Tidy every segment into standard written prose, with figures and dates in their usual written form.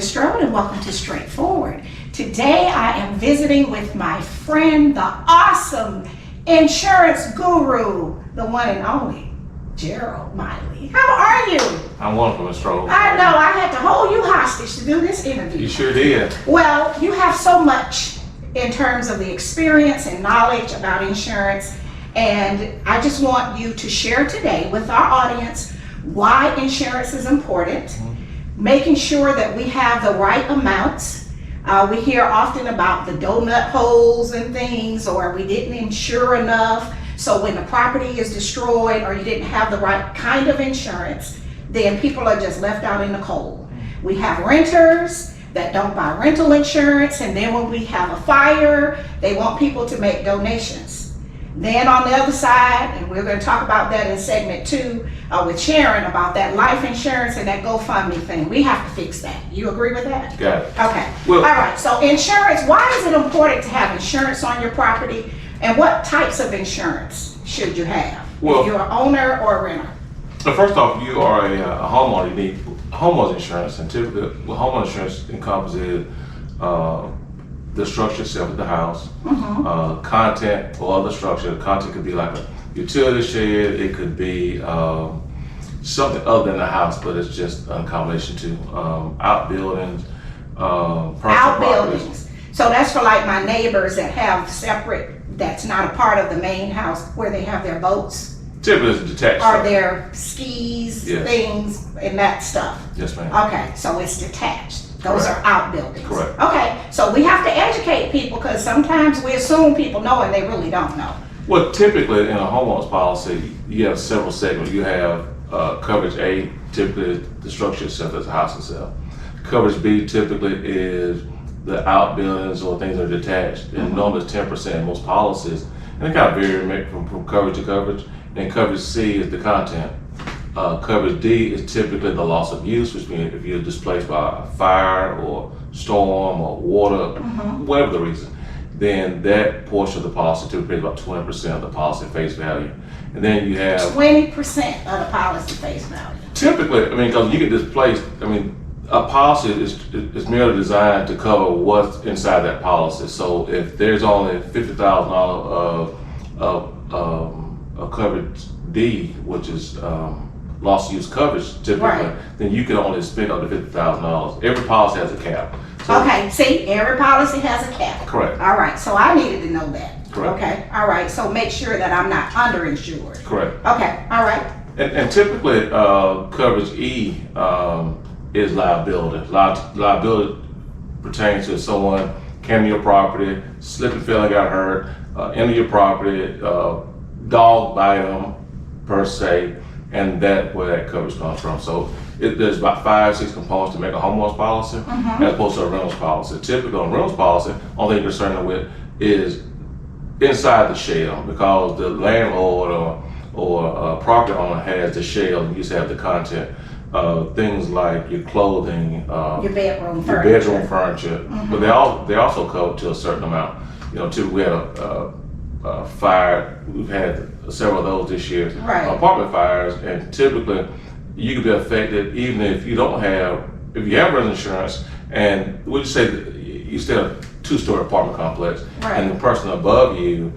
Strode and welcome to Straightforward. Today I am visiting with my friend, the awesome insurance guru, the one and only Gerald Miley. How are you? I'm wonderful, Ms. Strode. I know, I had to hold you hostage to do this interview. You sure did. Well, you have so much in terms of the experience and knowledge about insurance, and I just want you to share today with our audience why insurance is important, making sure that we have the right amounts. We hear often about the donut holes and things, or we didn't insure enough. So when the property is destroyed or you didn't have the right kind of insurance, then people are just left out in the cold. We have renters that don't buy rental insurance, and then when we have a fire, they want people to make donations. Then on the other side, and we're going to talk about that in segment 2 with Sharon about that life insurance and that GoFundMe thing. We have to fix that. You agree with that? Got it. Okay. Well, all right. So insurance, why is it important to have insurance on your property? And what types of insurance should you have? Well, if you're an owner or a renter? First off, you are a homeowner. You need homeowner's insurance, and typically homeowner insurance encompasses the structure itself of the house, content or other structure. Content could be like a utility shed, it could be something other than the house, but it's just a combination to outbuildings, personal Outbuildings. So that's for like my neighbors that have separate, that's not a part of the main house where they have their boats. Typically it's detached. Or their skis, Yes. things, and that stuff. Yes, ma'am. Okay, so it's detached. Those Correct. are outbuildings. Correct. Okay, so we have to educate people because sometimes we assume people know and they really don't know. Well, typically in a homeowner's policy, you have several segments. You have coverage A, typically the structure itself, that's the house itself. Coverage B typically is the outbuildings or things that are detached, and normally it's 10% in most policies. And it kind of varies from coverage to coverage. And coverage C is the content. Coverage D is typically the loss of use, which means if you're displaced by a fire or storm or water, whatever the reason, then that portion of the policy typically is about 20% of the policy face value. And then you have 20% of the policy face value. typically, because you get displaced, a policy is merely designed to cover what's inside that policy. So if there's only $50,000 of coverage D, which is loss of use coverage typically, Right. then you can only spend up to $50,000. Every policy has a cap. So, Okay, see, every policy has a cap. Correct. All right, so I needed to know that. Correct. Okay, all right, so make sure that I'm not underinsured. Correct. Okay, all right. And typically, coverage E is liability. Liability pertains to someone came to your property, slipped and fell and got hurt, into your property, dog bite them per se, and that's where that coverage comes from. So there's about 5-6 components to make a homeowner's policy as opposed to a rental's policy. Typically on a rental's policy, only thing you're concerned with is inside the shell, because the landlord or property owner has the shell, and you just have the content. Things like your clothing, Your bedroom your furniture. bedroom furniture, but they also cover to a certain amount. Typically we had a fire. We've had several of those this year. Right. Apartment fires, and typically you could be affected even if you don't have, if you have rental insurance, and we just say that you stay in a 2-story apartment complex, Right. and the person above you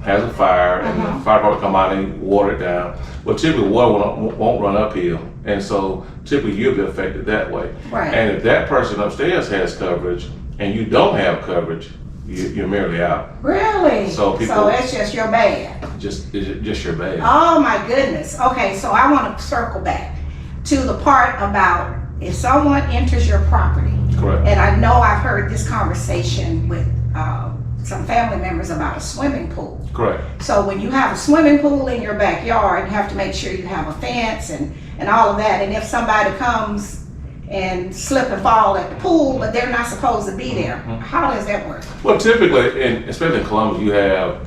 has a fire, and the fire department come out and water it down. Well, typically water won't run uphill, and so typically you'll be affected that way. Right. And if that person upstairs has coverage and you don't have coverage, you're merely out. Really? So it's just your bad. Just your bad. Oh my goodness. Okay, so I want to circle back to the part about if someone enters your property. Correct. And I know I've heard this conversation with some family members about a swimming pool. Correct. So when you have a swimming pool in your backyard, you have to make sure you have a fence and all of that. And if somebody comes and slip and fall at the pool, but they're not supposed to be there, how does that work? Well, typically, and especially in Columbus, you have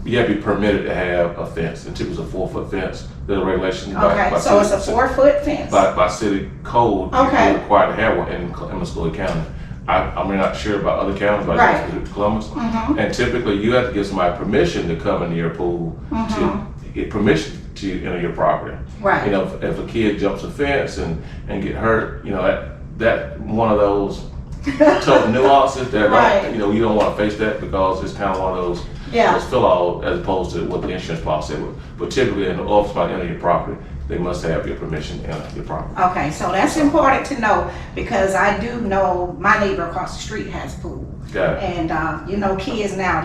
to be permitted to have a fence, and typically it's a 4-foot fence. There's a regulation Okay, so it's a 4-foot fence. by city code. Okay. You're required to have one in Muscogee County. I'm not sure about other counties, but Right. I just Columbus. And typically, you have to give somebody permission to come into your pool to get permission to enter your property. Right. If a kid jumps a fence and get hurt, that one of those tough nuances that Right. you don't want to face that, because it's kind of one of those Yeah. fill-all as opposed to what the insurance policy would. But typically, in the office about entering your property, they must have your permission to enter your property. Okay, so that's important to know, because I do know my neighbor across the street has a pool. Got it. And you know, kids now,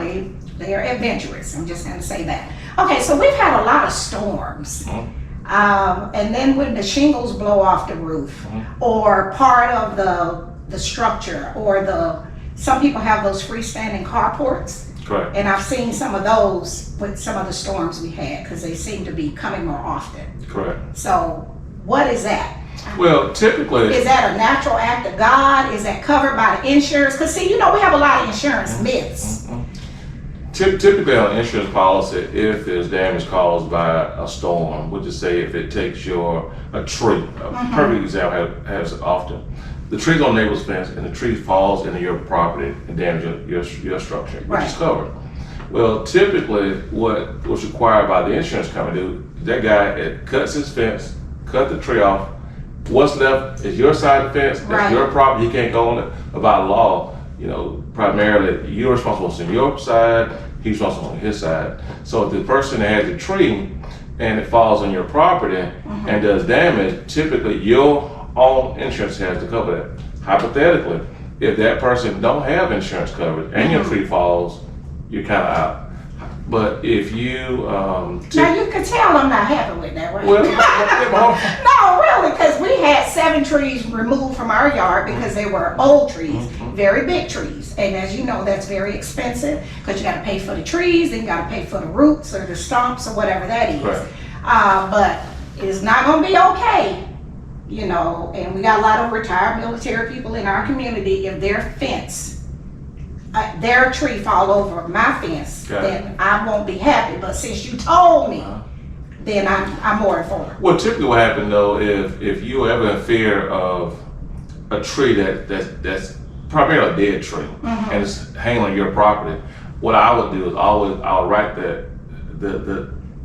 they're adventurous. I'm just gonna say that. Okay, so we've had a lot of storms. And then when the shingles blow off the roof, or part of the structure, or some people have those freestanding carports. Correct. And I've seen some of those with some of the storms we had, because they seem to be coming more often. Correct. So what is that? Well, typically, Is that a natural act of God? Is that covered by the insurance? Because see, you know, we have a lot of insurance myths. typically on an insurance policy, if there's damage caused by a storm, we'll just say if it takes a tree, a perfect example has often. The tree's on neighbor's fence and the tree falls into your property and damages your structure, which is covered. Well, typically what's required by the insurance company to do, that guy that cuts his fence, cut the tree off, what's left is your side of the fence, that's your property, he can't go on it. By law, primarily you're responsible on your side, he's responsible on his side. So if the person that has the tree and it falls on your property and does damage, typically your own insurance has to cover that. Hypothetically, if that person don't have insurance coverage and your tree falls, you're kind of out. But if you now you can tell I'm not happy with that, right? well, no, really, because we had 7 trees removed from our yard because they were old trees, very big trees. And as you know, that's very expensive, because you got to pay for the trees, then you got to pay for the roots or the stumps or whatever that is. Right. But it's not going to be okay, and we got a lot of retired military people in our community. If their fence, their tree fall over my fence, then I won't be happy. But since you told me, then I'm more informed. Well, typically what happens though, if you ever in fear of a tree that's primarily a dead tree and it's hanging on your property, what I would do is I'll write the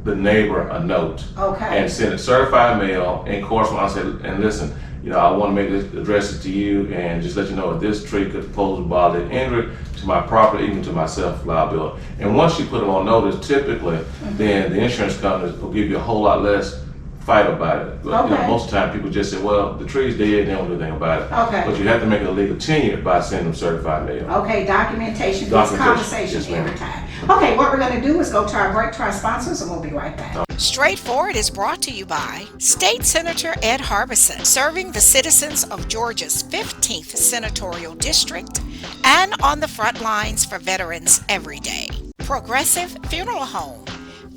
neighbor a note and send it certified mail and correspond. I say, and listen, I want to make this address it to you and just let you know if this tree could pose bodily injury to my property, even to myself, liability. And once you put them on notice, typically, then the insurance companies will give you a whole lot less fight about it. But, most of the time people just say, well, the tree's dead, they don't do anything about it. But you have to make it a legal tenure by sending them certified mail. Documentation beats conversation every time. Okay, what we're going to do is go to our break to our sponsors, and we'll be right back. Straightforward is brought to you by State Senator Ed Harbison, serving the citizens of Georgia's 15th Senatorial District and on the front lines for veterans every day. Progressive Funeral Home,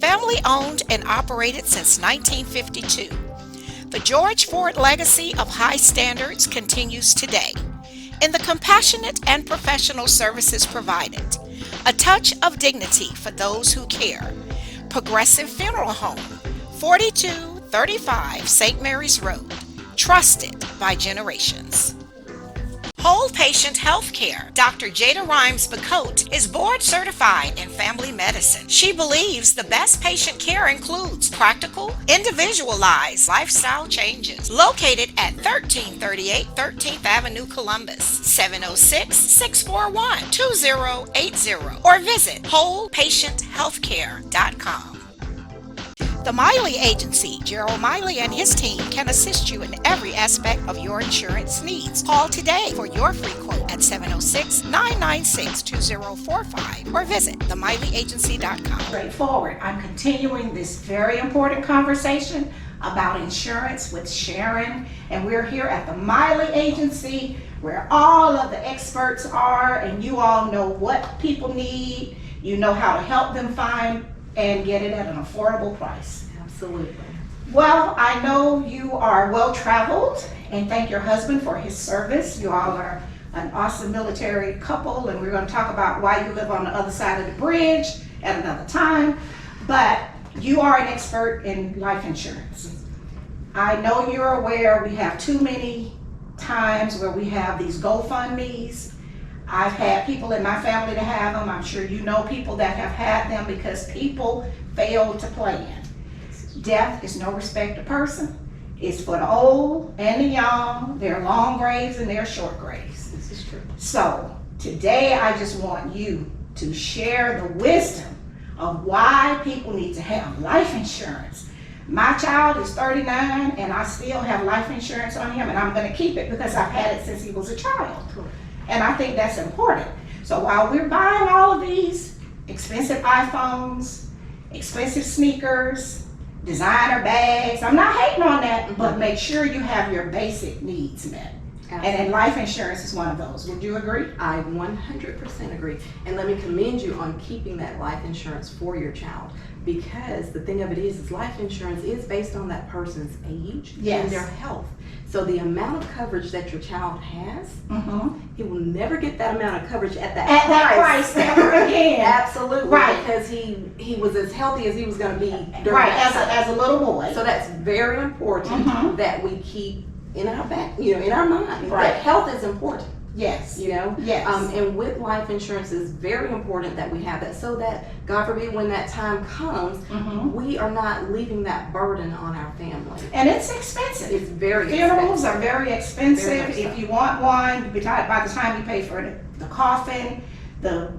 family owned and operated since 1952. The George Ford legacy of high standards continues today in the compassionate and professional services provided. A touch of dignity for those who care. Progressive Funeral Home, 4235 St. Mary's Road, trusted by generations. Whole Patient Healthcare. Dr. Jada Rimes-Bacote is board certified in family medicine. She believes the best patient care includes practical, individualized lifestyle changes. Located at 1338 13th Avenue, Columbus, 706-641-2080, or visit wholepatienthealthcare.com. The Miley Agency, Gerald Miley and his team can assist you in every aspect of your insurance needs. Call today for your free quote at 706-996-2045 or visit themiley.agency.com. Straightforward. I'm continuing this very important conversation about insurance with Sharon, and we're here at the Miley Agency, where all of the experts are, and you all know what people need. You know how to help them find and get it at an affordable price. Absolutely. Well, I know you are well traveled, and thank your husband for his service. You all are an awesome military couple, and we're going to talk about why you live on the other side of the bridge at another time. But you are an expert in life insurance. I know you're aware we have too many times where we have these GoFundMes. I've had people in my family to have them. I'm sure you know people that have had them because people failed to plan. Death is no respect of person, is for the old and the young. There are long graves and there are short graves. This is true. So today I just want you to share the wisdom of why people need to have life insurance. My child is 39 and I still have life insurance on him, and I'm going to keep it because I've had it since he was a child. And I think that's important. So while we're buying all of these expensive iPhones, expensive sneakers, designer bags, I'm not hating on that, but make sure you have your basic needs met. And then life insurance is one of those. Would you agree? I 100% agree. And let me commend you on keeping that life insurance for your child, because the thing of it is life insurance is based on that person's age and their health. So the amount of coverage that your child has, he will never get that amount of coverage at that price ever again. Absolutely. Right. Because he was as healthy as he was going to be during right, that as a little boy. So that's very important that we keep in our back, in our mind. Right. That health is important. Yes. Yes. And with life insurance, it's very important that we have that, so that, God forbid, when that time comes, we are not leaving that burden on our family. And it's expensive. It's very Funerals expensive. are very expensive. Very much so. If you want one, by the time you pay for the coffin, the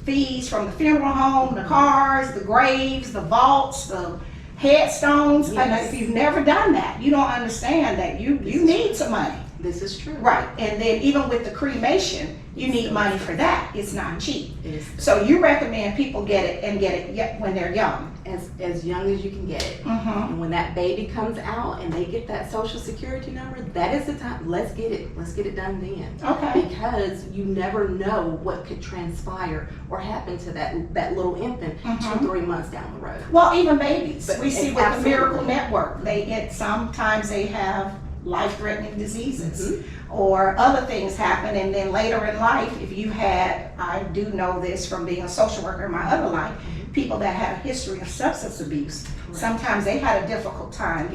fees from the funeral home, the cars, the graves, the vaults, the headstones. Yes. And if you've never done that, you don't understand that you need some money. This is true. Right. And then even with the cremation, you need money for that. It's not cheap. It is So you recommend people get it when they're young. as young as you can get it. And when that baby comes out and they get that social security number, that is the time. Let's get it done then. Okay. Because you never know what could transpire or happen to that little infant 2-3 months down the road. Well, even babies. But We see with absolutely. the Miracle Network, sometimes they have life-threatening diseases or other things happen, and then later in life, if you had, I do know this from being a social worker in my other life, people that had a history of substance abuse, sometimes they had a difficult time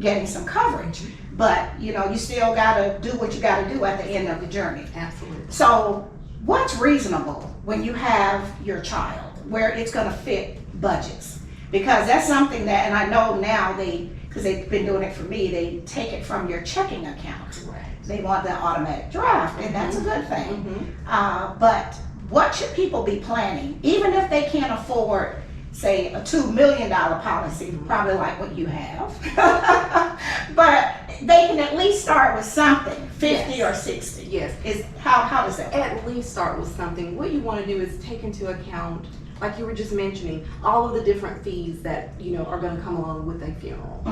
getting some coverage. But you still gotta do what you gotta do at the end of the journey. Absolutely. So what's reasonable when you have your child, where it's gonna fit budgets? Because that's something that, and I know now because they've been doing it for me, they take it from your checking account. Right. They want the automatic draft, and that's a good thing. But what should people be planning, even if they can't afford, say, a $2 million policy, probably like what you have, but they can at least start with something, 50 or 60. Yes. How does that work? At least start with something. What you want to do is take into account, like you were just mentioning, all of the different fees that are going to come along with a funeral.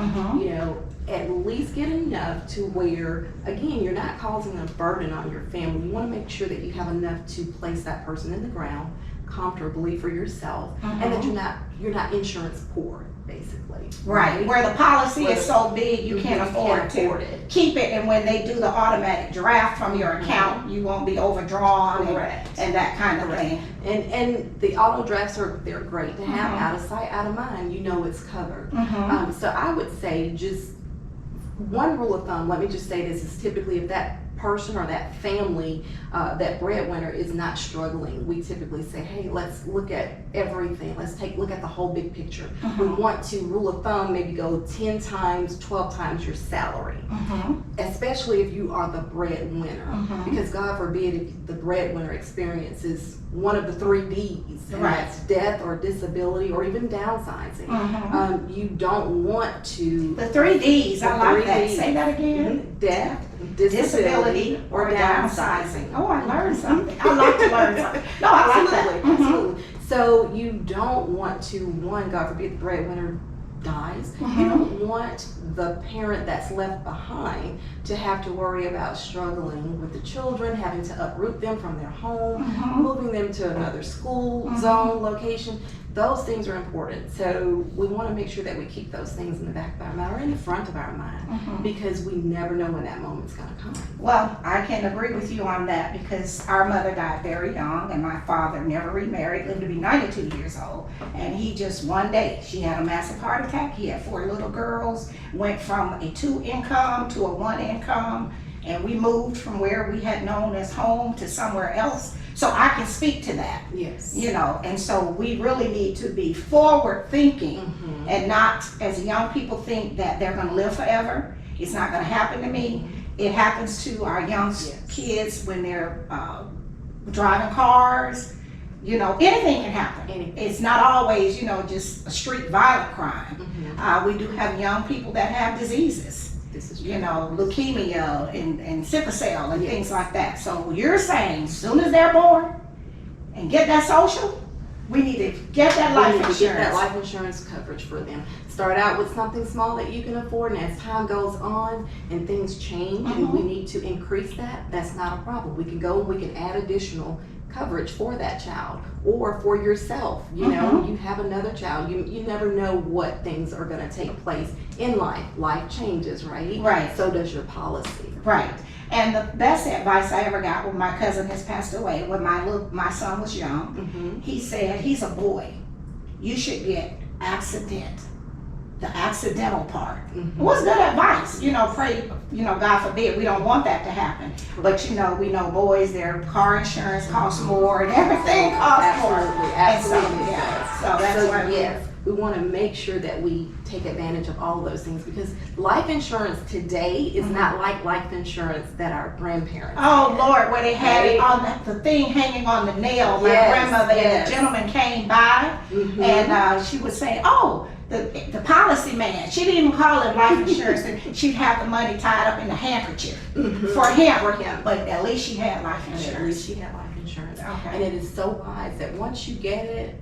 At least get enough to where, again, you're not causing a burden on your family. You want to make sure that you have enough to place that person in the ground comfortably for yourself, and that you're not insurance poor, basically. Right, where the policy is so big you can't afford to keep it, and when they do the automatic draft from your account, you won't be overdrawn and that kind of thing. And the auto drafts they're great to have, out of sight, out of mind. It's covered. So I would say, just one rule of thumb, let me just say this, is typically if that person or that family, that breadwinner is not struggling, we typically say, hey, let's look at everything. Let's look at the whole big picture. We want to, rule of thumb, maybe go 10 times, 12 times your salary, especially if you are the breadwinner, because God forbid if the breadwinner experiences one of the 3 Ds, and that's death or disability or even downsizing. You don't want to. The 3 Ds, I like that. Ds. Say that again. Death, disability, or downsizing. Oh, I learned something. I like to learn something. No, I like that. Absolutely. So you don't want to, one, God forbid, the breadwinner dies. You don't want the parent that's left behind to have to worry about struggling with the children, having to uproot them from their home, moving them to another school zone location. Those things are important. So we want to make sure that we keep those things in the back of our mind or in the front of our mind, because we never know when that moment's going to come. Well, I can agree with you on that, because our mother died very young, and my father never remarried, lived to be 92 years old. And he just one day, she had a massive heart attack. He had 4 little girls, went from a 2 income to a 1 income. and we moved from where we had known as home to somewhere else. So I can speak to that. Yes. You know, and so we really need to be forward thinking and not, as young people think that they're going to live forever. It's not going to happen to me. It happens to our young kids when they're driving cars. You know, anything can happen. It's not always, you know, just a street violent crime. We do have young people that have diseases. This is You know, leukemia and sickle cell and things like that. So you're saying, as soon as they're born and get that social, we need to get that life insurance. Get that life insurance coverage for them. Start out with something small that you can afford, and as time goes on and things change and we need to increase that, that's not a problem. We can go and we can add additional coverage for that child or for yourself. You know, you have another child. You never know what things are going to take place in life. Life changes, right? Right. So does your policy. Right. And the best advice I ever got when my cousin has passed away, when my son was young, he said, he's a boy. You should get the accidental part. It was good advice. You know, pray, you know, God forbid, we don't want that to happen. But you know, we know boys, their car insurance costs more and everything costs more. Absolutely. So that's why yes, we want to make sure that we take advantage of all those things, because life insurance today is not like life insurance that our grandparents oh had. Lord, where they had it on the thing hanging on the nail. My grandmother and the gentleman came by and she was saying, oh, the policy man. She didn't even call it life insurance, and she'd have the money tied up in the handkerchief for him. But at least she had life insurance. At least she had life insurance. Okay. And it is so wise that once you get it,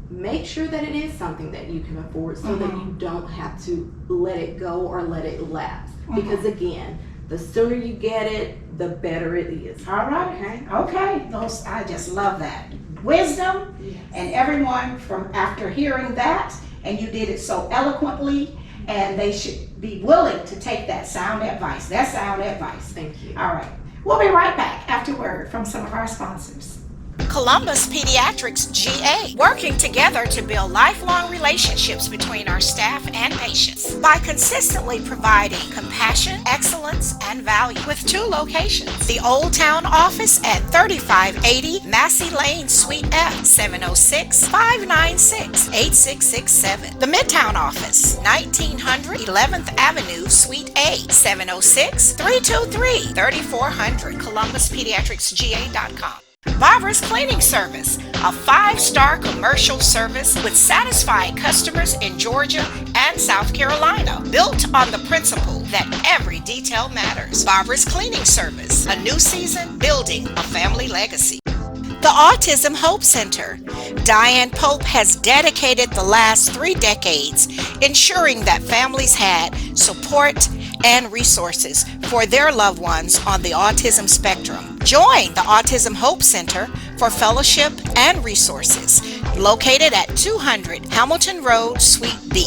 make sure that it is something that you can afford, so that you don't have to let it go or let it lapse. Because again, the sooner you get it, the better it is. All right. Okay. Those, I just love that. Wisdom. And everyone from after hearing that, and you did it so eloquently, and they should be willing to take that sound advice. That's sound advice. Thank you. All right. We'll be right back after word from some of our sponsors. Columbus Pediatrics GA, working together to build lifelong relationships between our staff and patients by consistently providing compassion, excellence, and value with 2 locations. The Old Town office at 3580 Massey Lane, Suite F, 706-596-8667. The Midtown office, 1900 11th Avenue, Suite A, 706-323-3400. ColumbusPediatricsGA.com. Barbara's Cleaning Service, a 5-star commercial service with satisfied customers in Georgia and South Carolina, built on the principle that every detail matters. Barbara's Cleaning Service, a new season building a family legacy. The Autism Hope Center. Diane Pope has dedicated the last 3 decades ensuring that families had support and resources for their loved ones on the autism spectrum. Join the Autism Hope Center for fellowship and resources, located at 200 Hamilton Road, Suite B,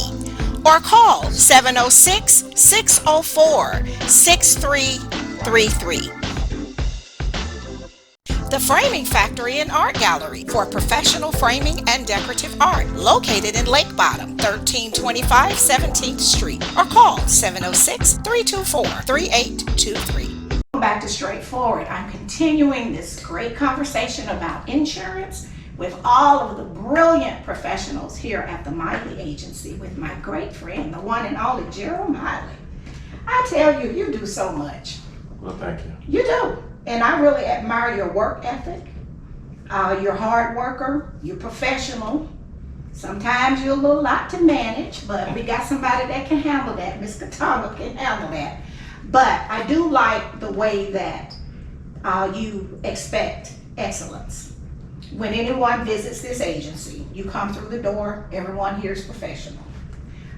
or call 706-604-6333. The Framing Factory and Art Gallery for professional framing and decorative art, located in Lake Bottom, 1325 17th Street, or call 706-324-3823. Back to Straightforward. I'm continuing this great conversation about insurance with all of the brilliant professionals here at the Miley Agency with my great friend, the one and only Gerald Miley. I tell you, you do so much. Well, thank you. You do. And I really admire your work ethic. You're a hard worker, you're professional. Sometimes you're a little lot to manage, but we got somebody that can handle that. Ms. Katanga can handle that. But I do like the way that you expect excellence. When anyone visits this agency, you come through the door, everyone here is professional.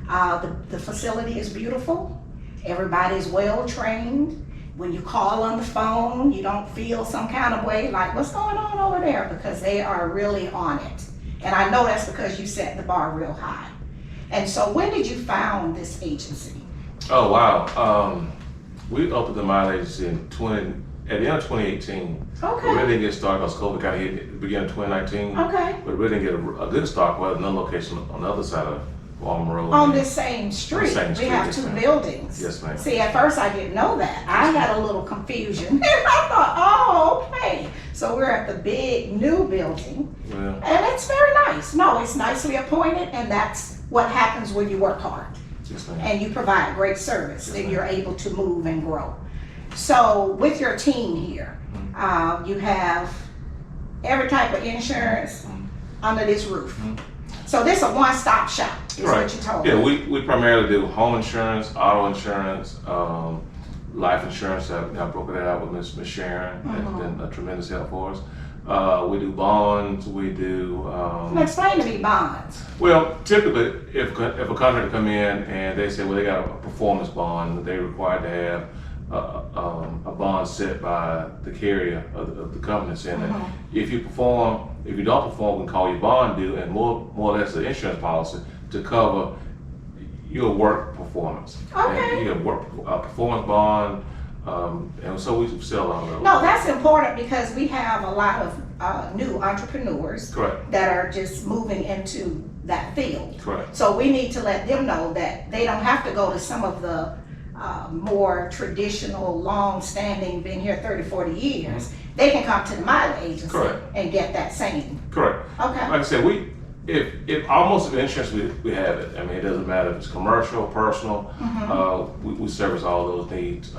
The facility is beautiful. Everybody is well trained. When you call on the phone, you don't feel some kind of way like, what's going on over there? Because they are really on it. And I know that's because you set the bar real high. And so when did you found this agency? Oh, wow. We opened the Miley Agency at the end of 2018. Okay. We really didn't get started because COVID kind of hit at the beginning of 2019. Okay. But we didn't get a good start. We had another location on the other side of Walmer Road. On this same street. same street, We have yes, 2 ma'am. buildings. Yes, ma'am. See, at first I didn't know that. I had a little confusion. And I thought, oh, okay. So we're at the big new building. Well, And it's very nice. No, it's nicely appointed, and that's what happens when you work hard yes, ma'am. and you provide great service, Yes, then ma'am. you're able to move and grow. So with your team here, you have every type of insurance under this roof. So this is a one-stop shop, is what you told me. Yeah, we primarily do home insurance, auto insurance, life insurance. I broke that out with Miss Sharon. That's been a tremendous help for us. We do bonds. We do. Now explain to me bonds. Well, typically, if a contractor come in and they say, well, they got a performance bond, they're required to have a bond set by the carrier of the company saying that if you don't perform, we can call you bond due, and more or less the insurance policy to cover your work performance. Okay. And you have work performance bond, and so we sell a lot of those. No, that's important because we have a lot of new entrepreneurs Correct. that are just moving into that field. Correct. So we need to let them know that they don't have to go to some of the more traditional, long-standing, been here 30, 40 years. They can come to the Miley Agency Correct. and get that same. Correct. Okay. Like I said, if almost of insurance we have it. I mean, it doesn't matter if it's commercial, personal. We service all those needs.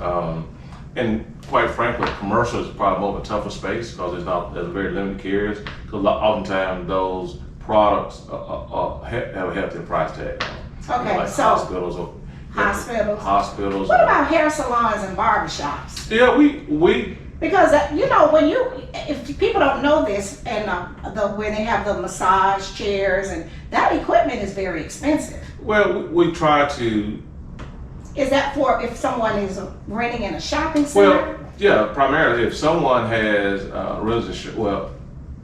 And quite frankly, commercial is probably more of a tougher space because there's very limited carriers. Because oftentimes those products have a hefty price tag. Okay, Like so hospitals or hospitals. What about hair salons and barbershops? Yeah, we Because if people don't know this, and when they have the massage chairs and that equipment is very expensive. well we try to. Is that for if someone is renting in a shopping center? Well, yeah, primarily if someone has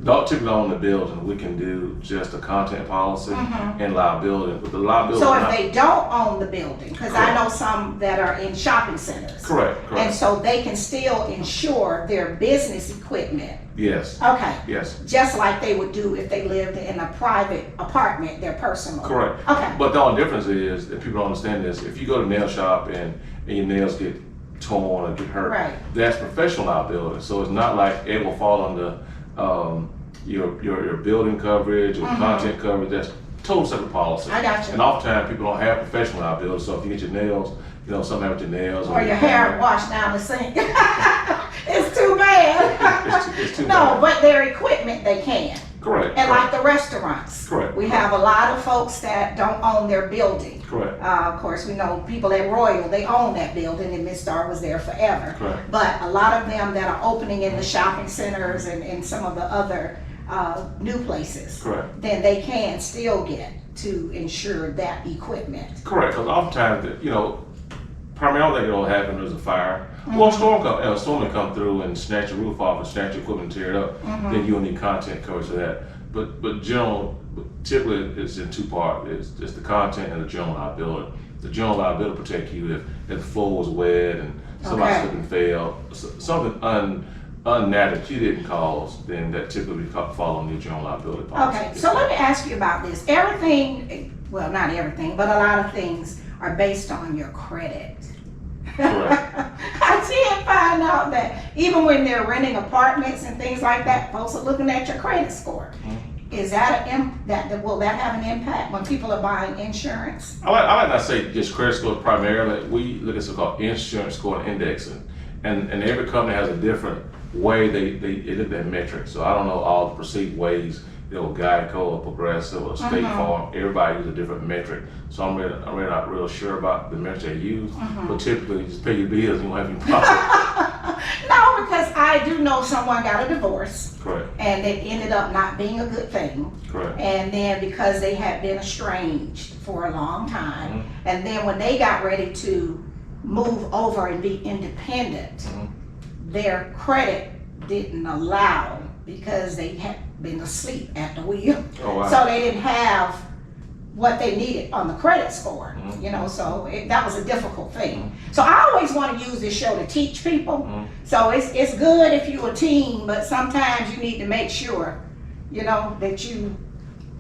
don't typically own the building, we can do just a content policy and liability. But the liability. So if they don't own the building, because I know some that are in shopping centers. Correct. And so they can still insure their business equipment. Yes. Okay. Yes. Just like they would do if they lived in a private apartment, their personal. Correct. Okay. But the only difference is, if people don't understand this, if you go to a nail shop and your nails get torn or get hurt, Right. that's professional liability. So it's not like it will fall under your building coverage or content coverage. That's total separate policy. I got you. And oftentimes people don't have professional liability. So if you get your nails, something happened with your nails Or your hair washed down the sink. It's too bad. It's too No, bad. but their equipment they can. Correct. And like correct, the restaurants. Correct. We have a lot of folks that don't own their building. Correct. Of course, we know people at Royal, they own that building, and Miss Star was there forever. Correct. But a lot of them that are opening in the shopping centers and some of the other new places, Correct. then they can still get to insure that equipment. Correct, because oftentimes, primarily it'll happen there's a fire. Well, a storm may come through and snatch your roof off and snatch your equipment and tear it up. Then you'll need content coverage for that. But typically it's in two parts. It's just the content and the general liability. The general liability protect you if the floor was wet and somebody Okay. slipped and fell. Something unnatural that you didn't cause, then that typically fall on your general liability policy. Okay, so let me ask you about this. Everything, well, not everything, but a lot of things are based on your credit. Correct. I did find out that even when they're renting apartments and things like that, folks are looking at your credit score. Is that will that have an impact when people are buying insurance? I like not say just credit scores primarily. We look at something called insurance score and indexing, and every company has a different way they look at metrics. So I don't know all the perceived ways. Geico or Progressive or State Farm, everybody uses a different metric. So I'm really not real sure about the metric they use. But typically, you just pay your bills and you won't have any problem. No, because I do know someone got a divorce. Correct. And it ended up not being a good thing. Correct. And then because they had been estranged for a long time, and then when they got ready to move over and be independent, their credit didn't allow because they had been asleep at the wheel. Oh, wow. So they didn't have what they needed on the credit score, so that was a difficult thing. So I always want to use this show to teach people. So it's good if you're a team, but sometimes you need to make sure, that you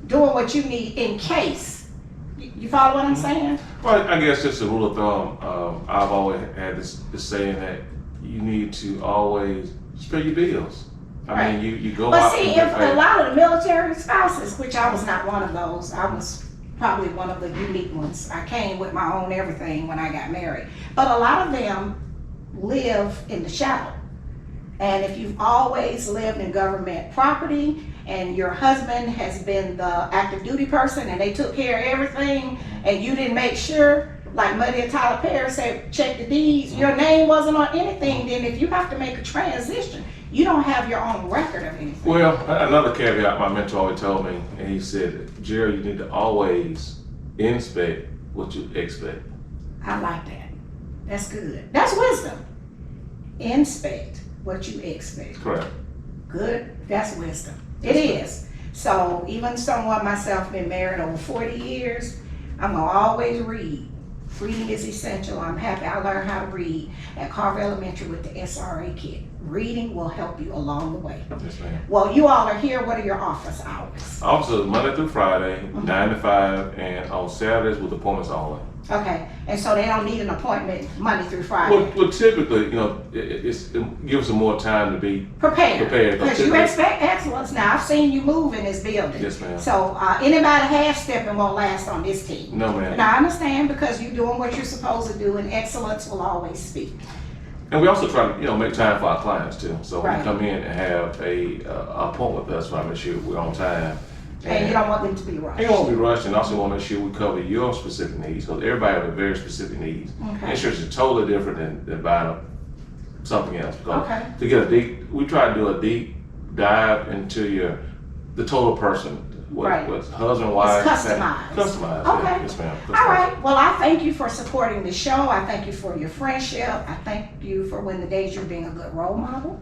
doing what you need in case You follow what I'm saying? Well, I guess just a rule of thumb. I've always had this saying that you need to always pay your bills. I mean, you go But out see, and if get a paid. lot of the military spouses, which I was not one of those, I was probably one of the unique ones. I came with my own everything when I got married. But a lot of them live in the shadow. And if you've always lived in government property and your husband has been the active duty person and they took care of everything and you didn't make sure, like Muddy Tyler Perry said, check the deeds, your name wasn't on anything, then if you have to make a transition, you don't have your own record of anything. Well, another caveat my mentor always told me, and he said, Gerald, you need to always inspect what you expect. I like that. That's good. That's wisdom. Inspect what you expect. Correct. Good. That's wisdom. It is. So even someone myself been married over 40 years, I'm gonna always read. Reading is essential. I'm happy I learned how to read at Carver Elementary with the SRA kit. Reading will help you along the way. Yes, ma'am. Well, you all are here. What are your office hours? Office is Monday through Friday, 9 to 5, and on Saturdays with appointments only. Okay, and so they don't need an appointment Monday through Friday. Well, typically, it gives them more time to be Prepared. prepared. Because you expect excellence. Now, I've seen you move in this building. Yes, ma'am. So anybody half-stepping won't last on this team. No, ma'am. And I understand because you're doing what you're supposed to do and excellence will always speak. And we also try to, make time for our clients too. So when Right. you come in and have a appointment with us, we want to make sure we're on time. And you don't want them to be rushed. You don't want to be rushed, and also want to make sure we cover your specific needs, because everybody has very specific needs. Okay. Insurance is totally different than buying something else. Because Okay. to get we try to do a deep dive into the total person. Right. What's husband, wife, customized. Customized. Okay. Yeah. Yes, ma'am. All right. Well, I thank you for supporting the show. I thank you for your friendship. I thank you for when the days you're being a good role model.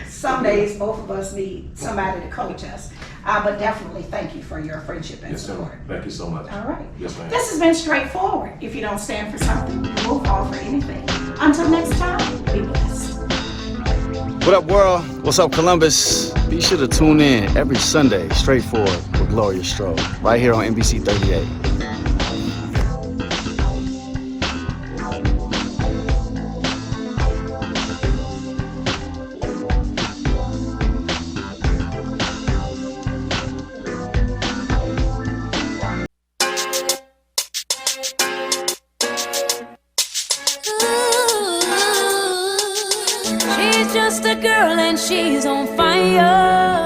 Some days both of us need somebody to coach us. But definitely thank you for your friendship and Yes, support. ma'am. Thank you so much. All right. Yes, ma'am. This has been straightforward. If you don't stand for something, you move on for anything. Until next time, be blessed. What up, world? What's up, Columbus? Be sure to tune in every Sunday, Straightforward with Gloria Strode, right here on NBC 38. She's just a girl and she's on fire.